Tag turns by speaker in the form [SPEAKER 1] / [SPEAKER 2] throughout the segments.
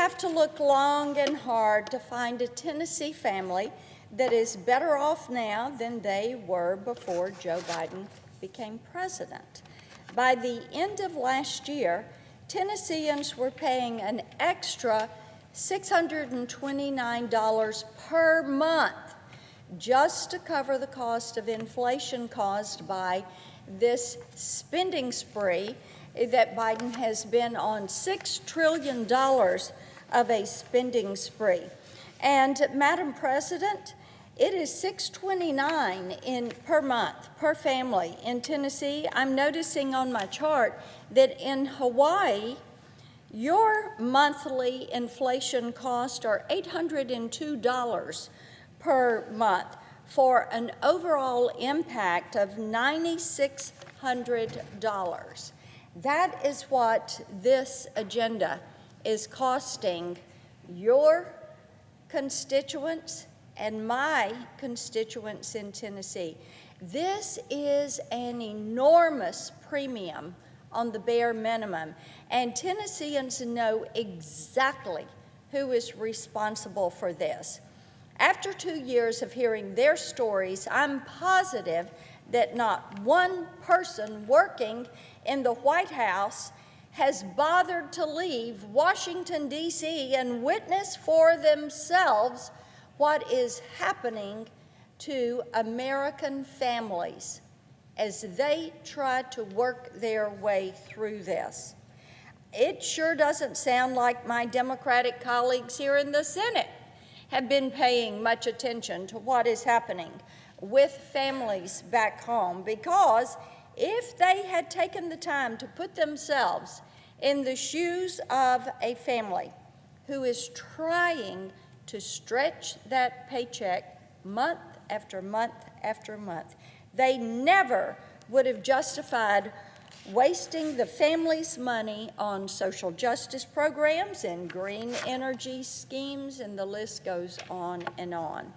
[SPEAKER 1] have to look long and hard to find a Tennessee family that is better off now than they were before Joe Biden became president. By the end of last year, Tennesseans were paying an extra $629 per month just to cover the cost of inflation caused by this spending spree that Biden has been on. $6 trillion of a spending spree. And Madam President, it is $629 per month per family in Tennessee. I'm noticing on my chart that in Hawaii, your monthly inflation costs are $802 per month for an overall impact of $9,600. That is what this agenda is costing your constituents and my constituents in Tennessee. This is an enormous premium on the bare minimum, and Tennesseans know exactly who is responsible for this. After 2 years of hearing their stories, I'm positive that not one person working in the White House has bothered to leave Washington, D.C. and witness for themselves what is happening to American families as they try to work their way through this. It sure doesn't sound like my Democratic colleagues here in the Senate have been paying much attention to what is happening with families back home, because if they had taken the time to put themselves in the shoes of a family who is trying to stretch that paycheck month after month after month, they never would have justified wasting the family's money on social justice programs and green energy schemes, and the list goes on and on.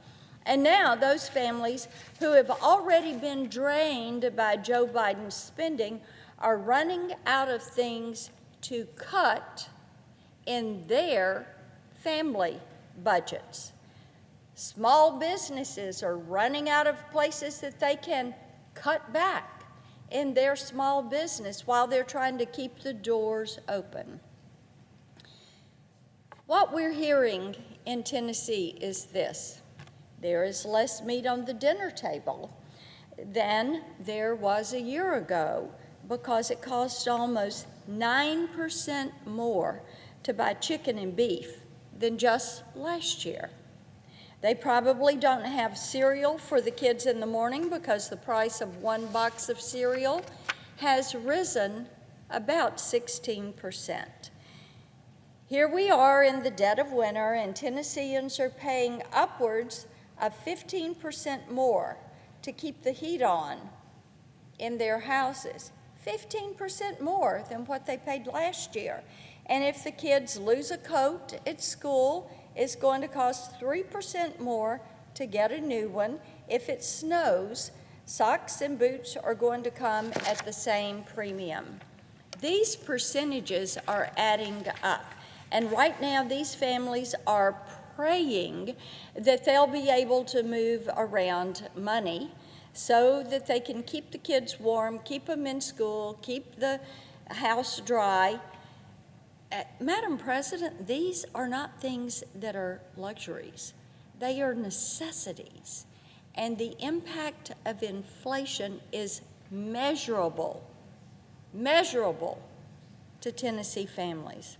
[SPEAKER 1] And now those families who have already been drained by Joe Biden's spending are running out of things to cut in their family budgets. Small businesses are running out of places that they can cut back in their small business while they're trying to keep the doors open. What we're hearing in Tennessee is this: there is less meat on the dinner table than there was a year ago, because it costs almost 9% more to buy chicken and beef than just last year. They probably don't have cereal for the kids in the morning because the price of one box of cereal has risen about 16%. Here we are in the dead of winter, and Tennesseans are paying upwards of 15% more to keep the heat on in their houses. 15% more than what they paid last year. And if the kids lose a coat at school, it's going to cost 3% more to get a new one. If it snows, socks and boots are going to come at the same premium. These percentages are adding up. And right now, these families are praying that they'll be able to move around money so that they can keep the kids warm, keep them in school, keep the house dry. Madam President, these are not things that are luxuries. They are necessities. And the impact of inflation is measurable to Tennessee families.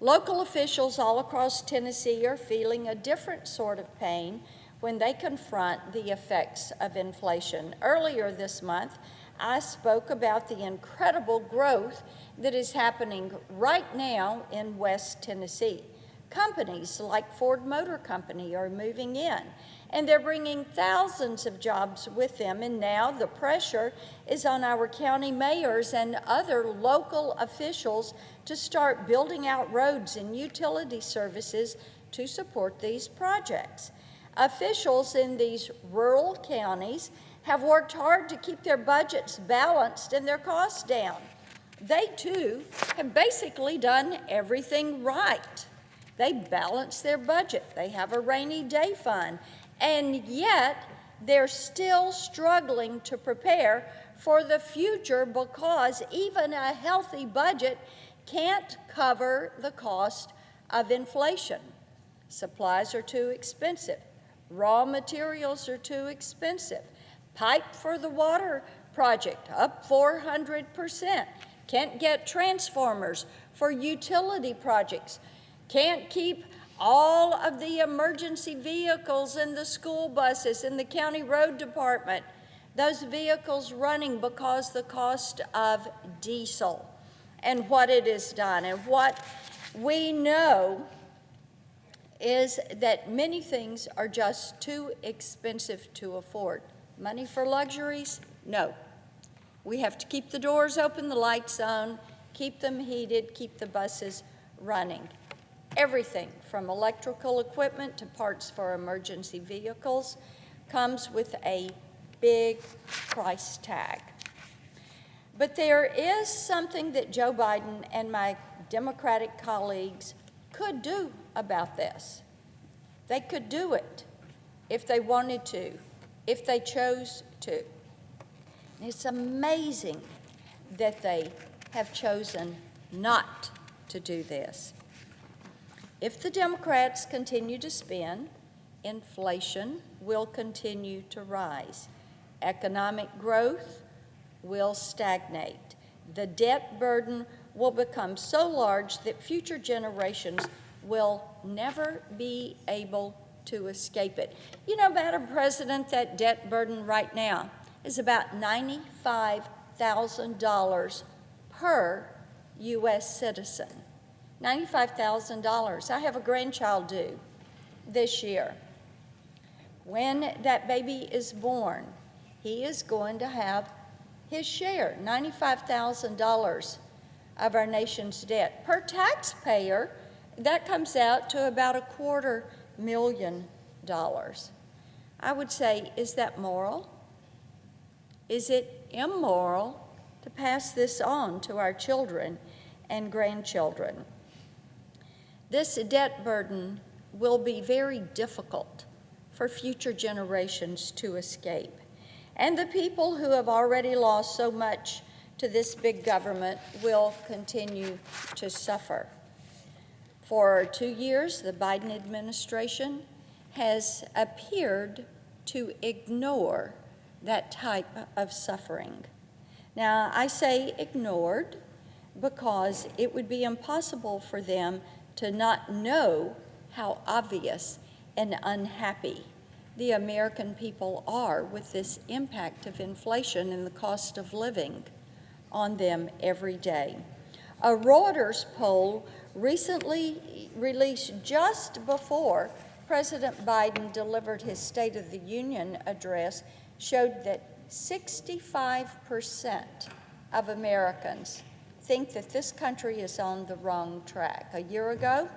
[SPEAKER 1] Local officials all across Tennessee are feeling a different sort of pain when they confront the effects of inflation. Earlier this month, I spoke about the incredible growth that is happening right now in West Tennessee. Companies like Ford Motor Company are moving in, and they're bringing thousands of jobs with them, and now the pressure is on our county mayors and other local officials to start building out roads and utility services to support these projects. Officials in these rural counties have worked hard to keep their budgets balanced and their costs down. They, too, have basically done everything right. They balance their budget. They have a rainy day fund. And yet, they're still struggling to prepare for the future because even a healthy budget can't cover the cost of inflation. Supplies are too expensive. Raw materials are too expensive. Pipe for the water project up 400%. Can't get transformers for utility projects. Can't keep all of the emergency vehicles and the school buses and the county road department, those vehicles running because the cost of diesel and what it has done. And what we know is that many things are just too expensive to afford. Money for luxuries? No. We have to keep the doors open, the lights on, keep them heated, keep the buses running. Everything from electrical equipment to parts for emergency vehicles comes with a big price tag. But there is something that Joe Biden and my Democratic colleagues could do about this. They could do it if they wanted to, if they chose to. It's amazing that they have chosen not to do this. If the Democrats continue to spend, inflation will continue to rise. Economic growth will stagnate. The debt burden will become so large that future generations will never be able to escape it. You know, Madam President, that debt burden right now is about $95,000 per U.S. citizen. $95,000. I have a grandchild due this year. When that baby is born, he is going to have his share, $95,000 of our nation's debt. Per taxpayer, that comes out to about $250,000. I would say, is that moral? Is it immoral to pass this on to our children and grandchildren? This debt burden will be very difficult for future generations to escape. And the people who have already lost so much to this big government will continue to suffer. For 2 years, the Biden administration has appeared to ignore that type of suffering. Now, I say ignored because it would be impossible for them to not know how obvious and unhappy the American people are with this impact of inflation and the cost of living on them every day. A Reuters poll recently released just before President Biden delivered his State of the Union address showed that 65% of Americans think that this country is on the wrong track. A year ago,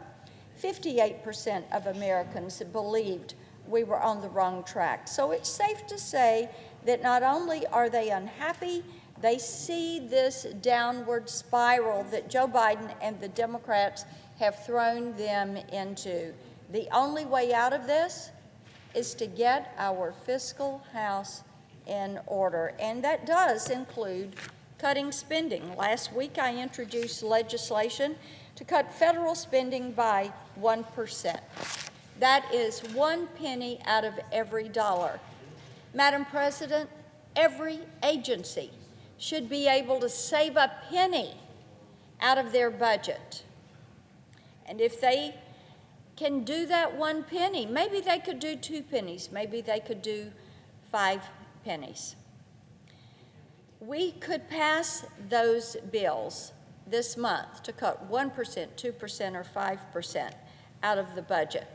[SPEAKER 1] 58% of Americans believed we were on the wrong track. So it's safe to say that not only are they unhappy, they see this downward spiral that Joe Biden and the Democrats have thrown them into. The only way out of this is to get our fiscal house in order, and that does include cutting spending. Last week I introduced legislation to cut federal spending by 1%. That is 1 penny out of every dollar. Madam President, every agency should be able to save a penny out of their budget. And if they can do that 1 penny, maybe they could do 2 pennies, maybe they could do 5 pennies. We could pass those bills this month to cut 1%, 2%, or 5% out of the budget.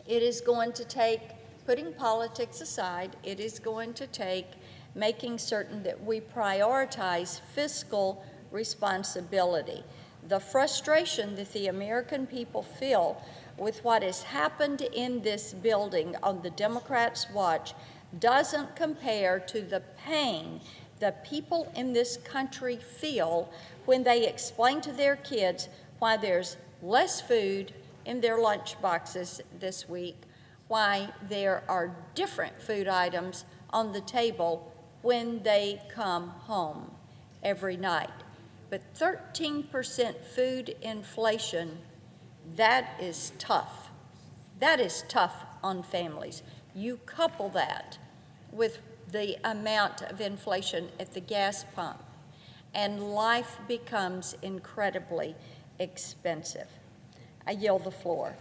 [SPEAKER 1] It is going to take, putting politics aside, it is going to take making certain that we prioritize fiscal responsibility. The frustration that the American people feel with what has happened in this building on the Democrats' watch doesn't compare to the pain the people in this country feel when they explain to their kids why there's less food in their lunch boxes this week why there are different food items on the table when they come home every night. But 13% food inflation, that is tough. That is tough on families. You couple that with the amount of inflation at the gas pump, and life becomes incredibly expensive. I yield the floor.